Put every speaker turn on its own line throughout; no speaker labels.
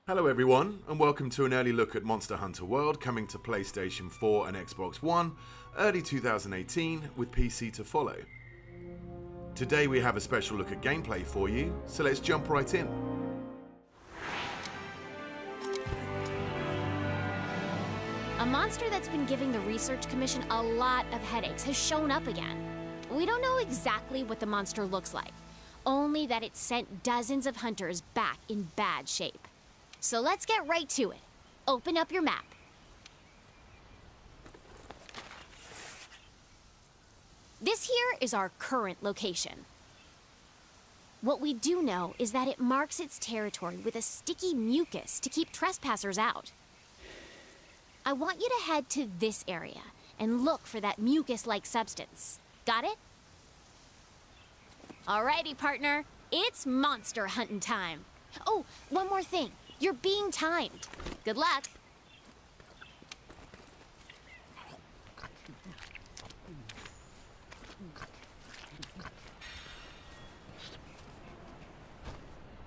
Hello everyone, and welcome to an early look at Monster Hunter World coming to PlayStation 4 and Xbox One, early 2018, with PC to follow. Today we have a special look at gameplay for you, so let's jump right in.
A monster that's been giving the Research Commission a lot of headaches has shown up again. We don't know exactly what the monster looks like, only that it sent dozens of hunters back in bad shape. So let's get right to it. Open up your map. This here is our current location. What we do know is that it marks its territory with a sticky mucus to keep trespassers out. I want you to head to this area and look for that mucus-like substance. Got it? Alrighty, partner. It's monster hunting time. Oh, one more thing. You're being timed. Good luck.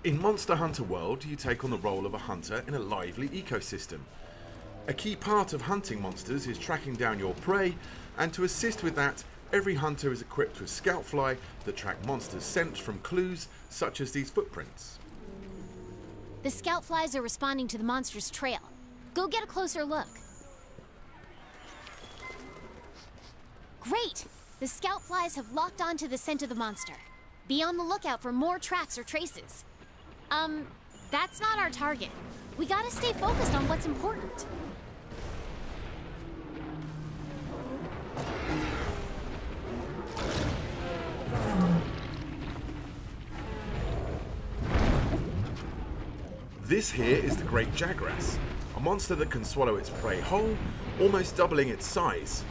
In Monster Hunter World, you take on the role of a hunter in a lively ecosystem. A key part of hunting monsters is tracking down your prey, and to assist with that, every hunter is equipped with Scoutfly that track monsters' scent from clues such as these footprints.
The scout flies are responding to the monster's trail. Go get a closer look. Great! The scout flies have locked onto the scent of the monster. Be on the lookout for more tracks or traces. That's not our target. We gotta stay focused on what's important.
This here is the Great Jagras, a monster that can swallow its prey whole, almost doubling its size.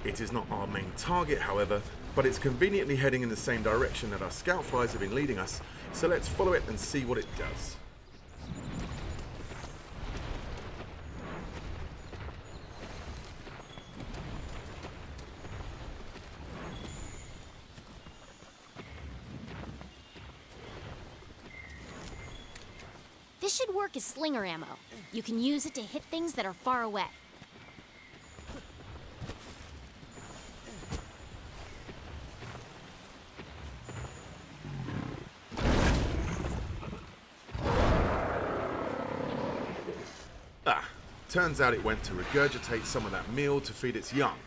It is not our main target, however, but it's conveniently heading in the same direction that our scout flies have been leading us, so let's follow it and see what it does.
This should work as slinger ammo. You can use it to hit things that are far away.
Turns out it went to regurgitate some of that meal to feed its young.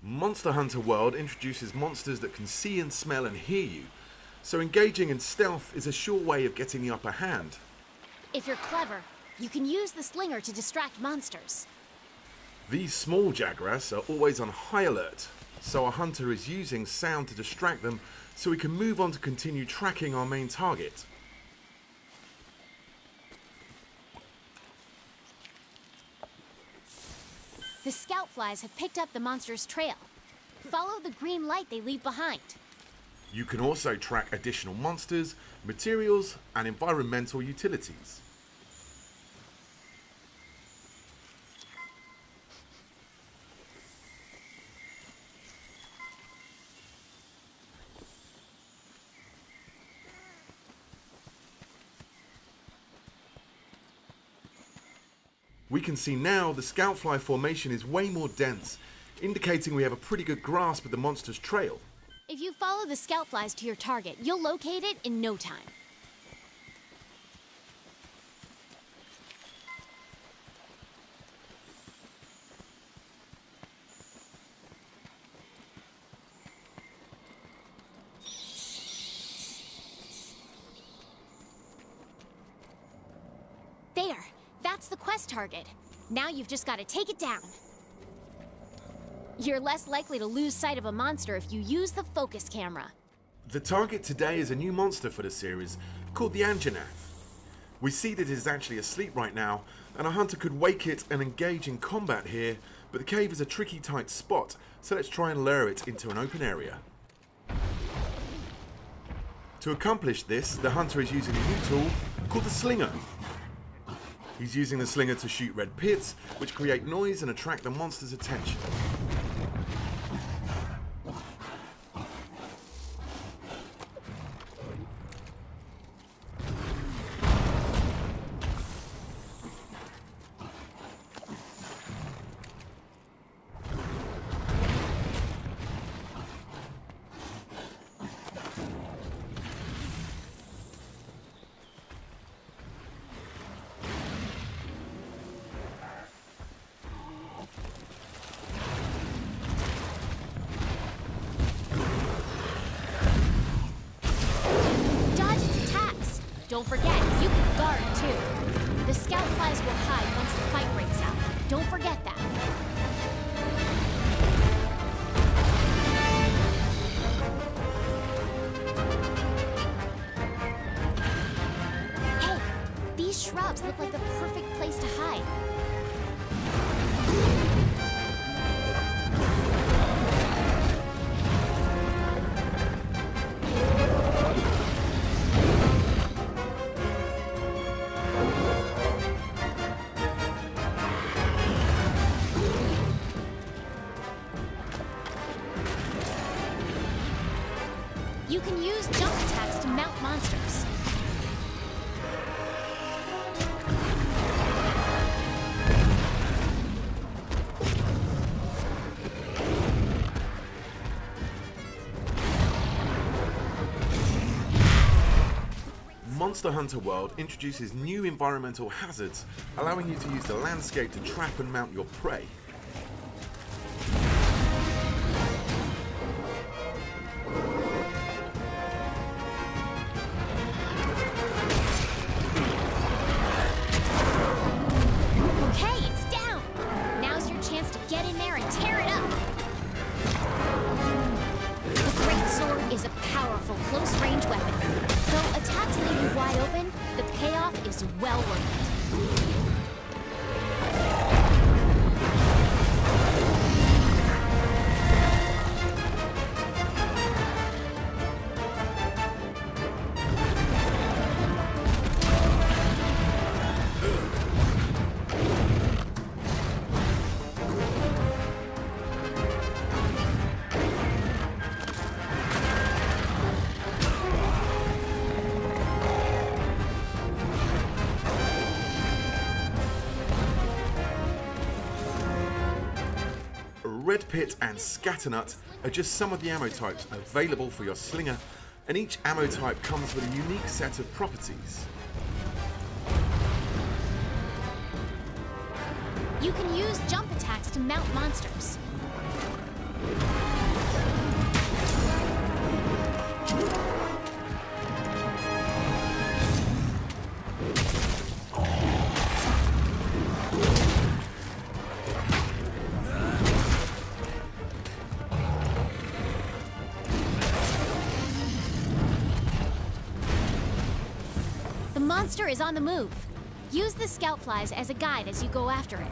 Monster Hunter World introduces monsters that can see and smell and hear you, so engaging in stealth is a sure way of getting the upper hand.
If you're clever, you can use the slinger to distract monsters.
These small Jagras are always on high alert, so our hunter is using sound to distract them so we can move on to continue tracking our main target.
The scout flies have picked up the monster's trail. Follow the green light they leave behind.
You can also track additional monsters, materials, and environmental utilities. We can see now the Scoutfly formation is way more dense, indicating we have a pretty good grasp of the monster's trail.
If you follow the scout flies to your target, you'll locate it in no time. There! That's the quest target. Now you've just got to take it down. You're less likely to lose sight of a monster if you use the focus camera.
The target today is a new monster for the series, called the Anjanath. We see that it is actually asleep right now, and a hunter could wake it and engage in combat here, but the cave is a tricky tight spot, so let's try and lure it into an open area. To accomplish this, the hunter is using a new tool called the Slinger. He's using the Slinger to shoot red pits, which create noise and attract the monster's attention.
Don't forget, you can guard too. The scout flies will hide once the fight breaks out. Don't forget that. Hey, these shrubs look like the perfect place to hide. You can use jump attacks to mount monsters.
Monster Hunter World introduces new environmental hazards, allowing you to use the landscape to trap and mount your prey.
Okay, it's down! Now's your chance to get in there and tear it up! The Great Sword is a powerful close-range weapon. Though attacks leave you wide open, the payoff is well worth it.
Red Pit and Scatternut are just some of the ammo types available for your slinger, and each ammo type comes with a unique set of properties.
You can use jump attacks to mount monsters. The monster is on the move. Use the scout flies as a guide as you go after it.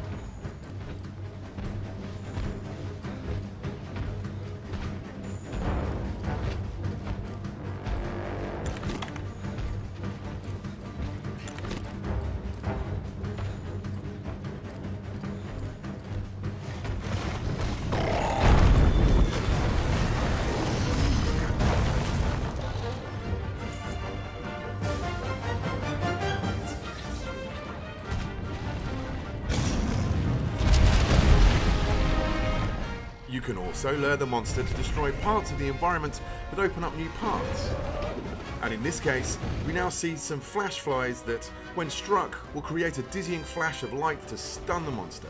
You can also lure the monster to destroy parts of the environment that open up new paths. And in this case, we now see some flash flies that, when struck, will create a dizzying flash of light to stun the monster.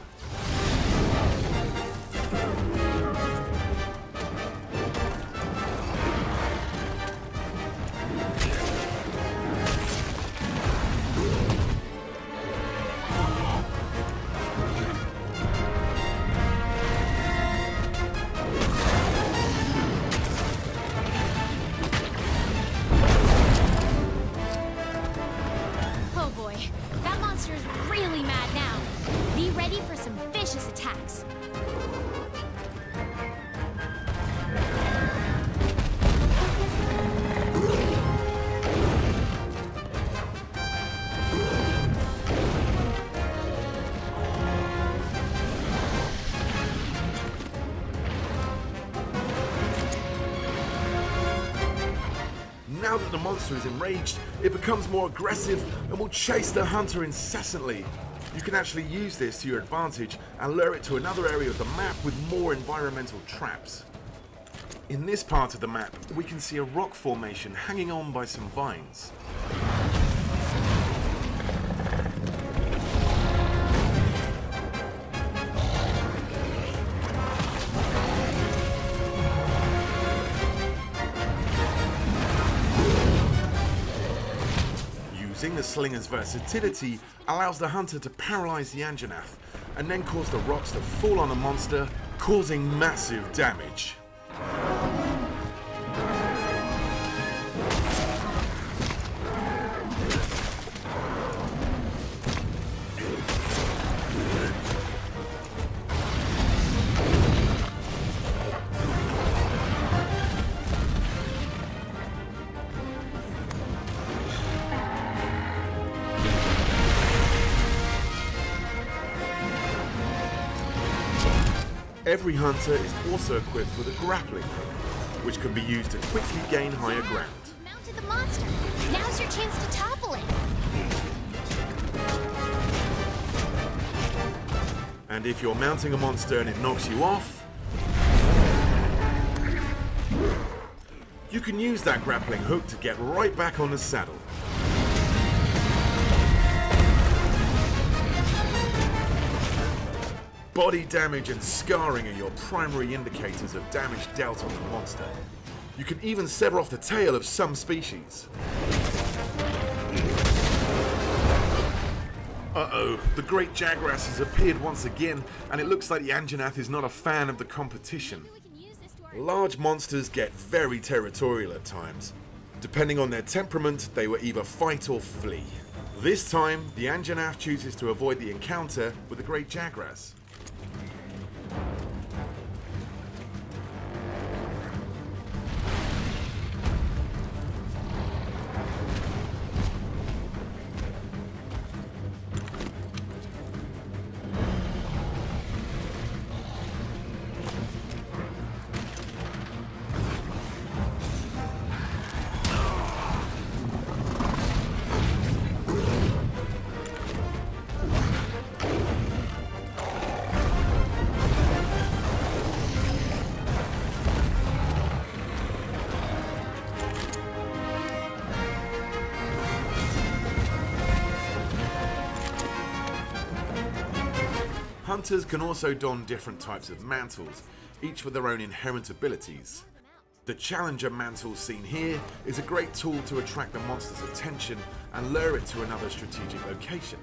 Oh boy, that monster is really mad now. Be ready for some vicious attacks.
Now that the monster is enraged, it becomes more aggressive and will chase the hunter incessantly. You can actually use this to your advantage and lure it to another area of the map with more environmental traps. In this part of the map, we can see a rock formation hanging on by some vines. using, the slinger's versatility allows the hunter to paralyze the Anjanath and then cause the rocks to fall on the monster, causing massive damage. Every hunter is also equipped with a grappling hook, which can be used to quickly gain higher ground.
You've mounted the monster. Now's your chance to topple it.
And if you're mounting a monster and it knocks you off, you can use that grappling hook to get right back on the saddle. Body damage and scarring are your primary indicators of damage dealt on the monster. You can even sever off the tail of some species. Uh-oh, the great Jagras has appeared once again, and it looks like the Anjanath is not a fan of the competition. Large monsters get very territorial at times. Depending on their temperament, they will either fight or flee. This time, the Anjanath chooses to avoid the encounter with the great Jagras. Hunters can also don different types of mantles, each with their own inherent abilities. The Challenger mantle seen here is a great tool to attract the monster's attention and lure it to another strategic location.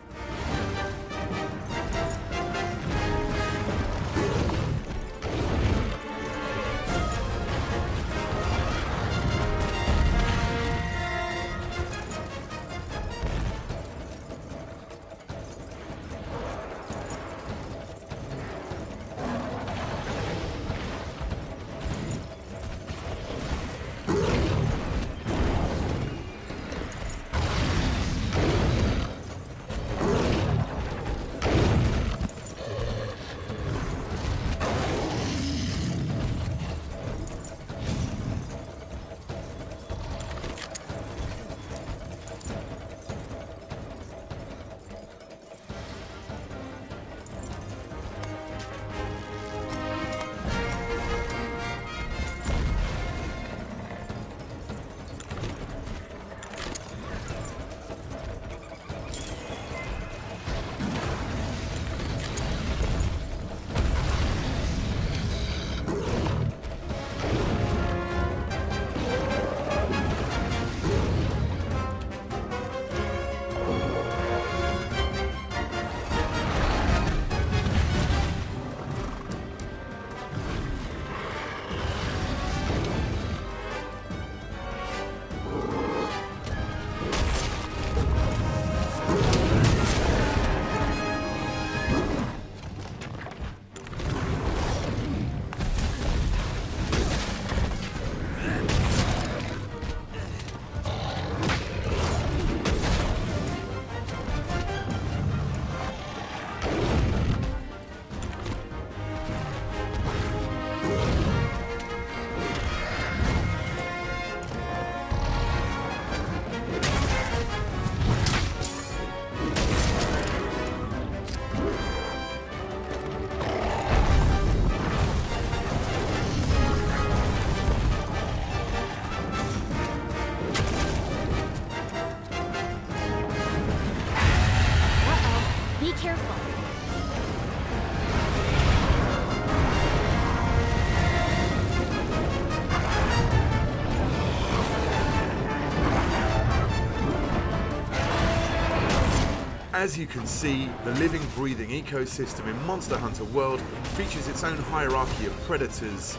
As you can see, the living, breathing ecosystem in Monster Hunter World features its own hierarchy of predators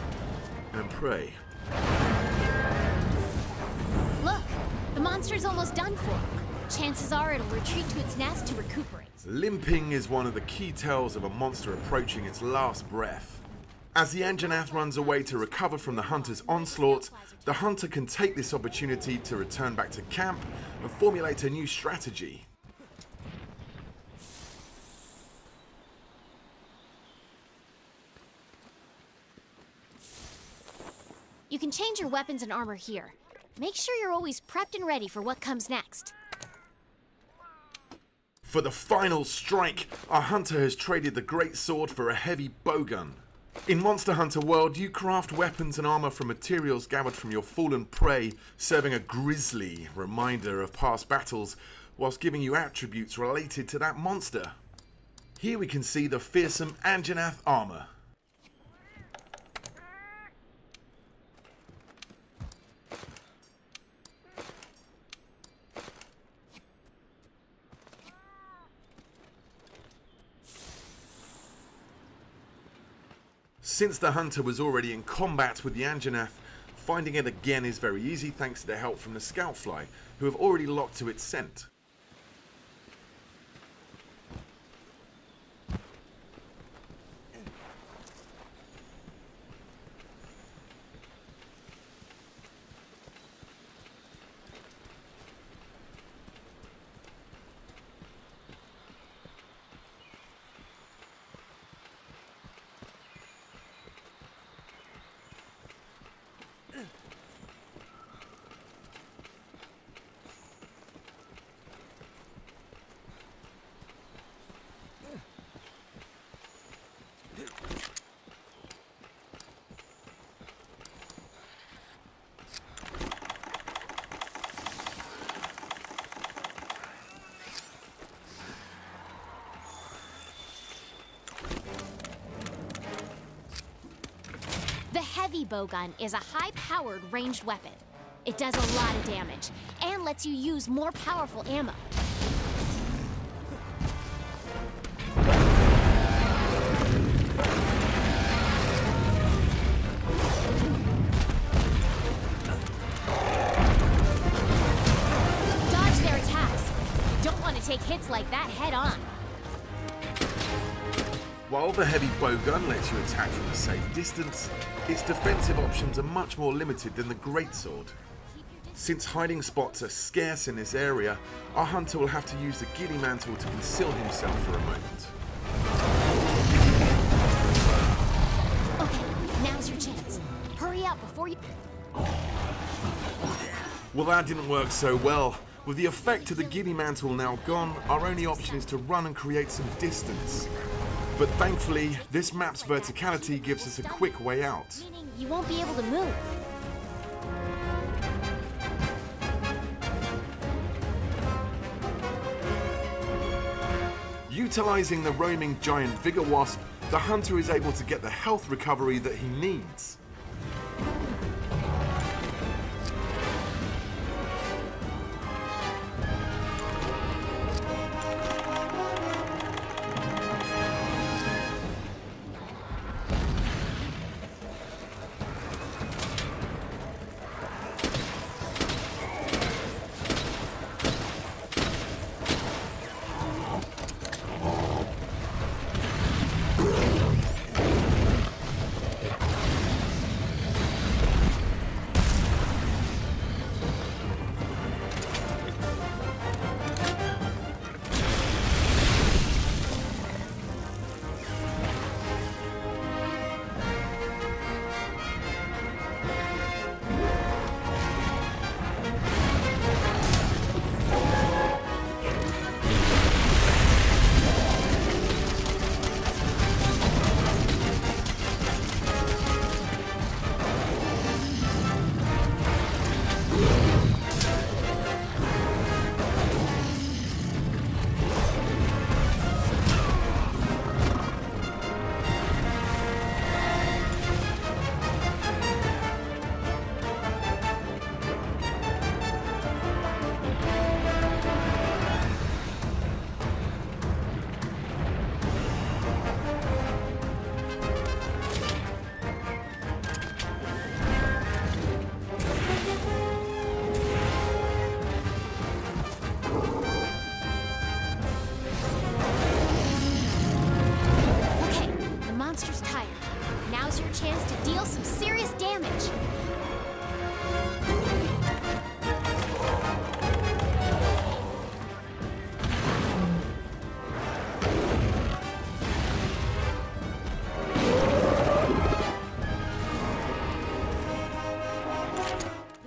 and prey.
Look, the monster's almost done for. Chances are it'll retreat to its nest to recuperate.
Limping is one of the key tells of a monster approaching its last breath. As the Anjanath runs away to recover from the hunter's onslaught, the hunter can take this opportunity to return back to camp and formulate a new strategy.
You can change your weapons and armor here. Make sure you're always prepped and ready for what comes next.
For the final strike, our hunter has traded the great sword for a heavy bowgun. In Monster Hunter World, you craft weapons and armor from materials gathered from your fallen prey, serving a grisly reminder of past battles, whilst giving you attributes related to that monster. Here we can see the fearsome Anjanath armor. Since the hunter was already in combat with the Anjanath, finding it again is very easy thanks to the help from the Scoutfly, who have already locked to its scent.
The heavy bowgun is a high-powered ranged weapon. It does a lot of damage and lets you use more powerful ammo. Dodge their attacks. You don't want to take hits like that head on.
While the heavy bowgun lets you attack from a safe distance, its defensive options are much more limited than the greatsword. Since hiding spots are scarce in this area, our hunter will have to use the ghillie mantle to conceal himself for a moment.
Okay, now's your chance. Hurry up before you...
Well, that didn't work so well. With the effect of the ghillie mantle now gone, our only option is to run and create some distance. But thankfully, this map's verticality gives us a quick way out.
Meaning you won't be able to move.
Utilizing the roaming giant Vigor Wasp, the hunter is able to get the health recovery that he needs.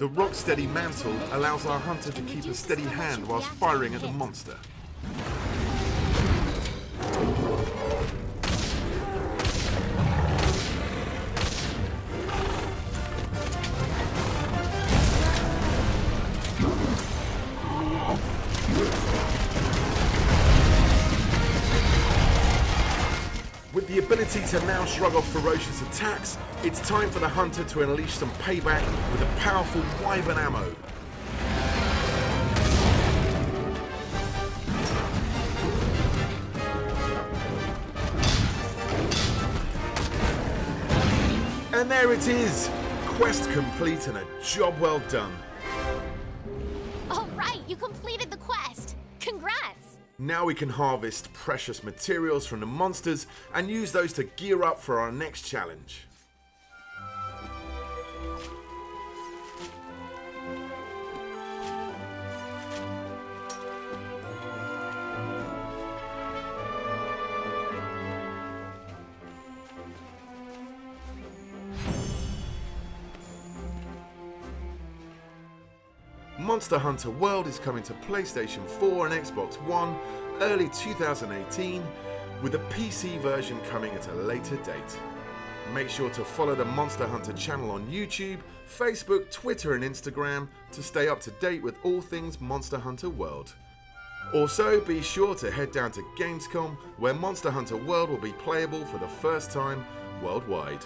The rock-steady mantle allows our hunter to keep a steady hand whilst firing at the monster. With the ability to now shrug off ferocious attacks, it's time for the hunter to unleash some payback with a powerful wyvern ammo. And there it is! Quest complete and a job well done.
All right, you completed the quest. Congrats!
Now we can harvest precious materials from the monsters and use those to gear up for our next challenge. Monster Hunter World is coming to PlayStation 4 and Xbox One early 2018, with a PC version coming at a later date. Make sure to follow the Monster Hunter channel on YouTube, Facebook, Twitter and Instagram to stay up to date with all things Monster Hunter World. Also, be sure to head down to Gamescom, where Monster Hunter World will be playable for the first time worldwide.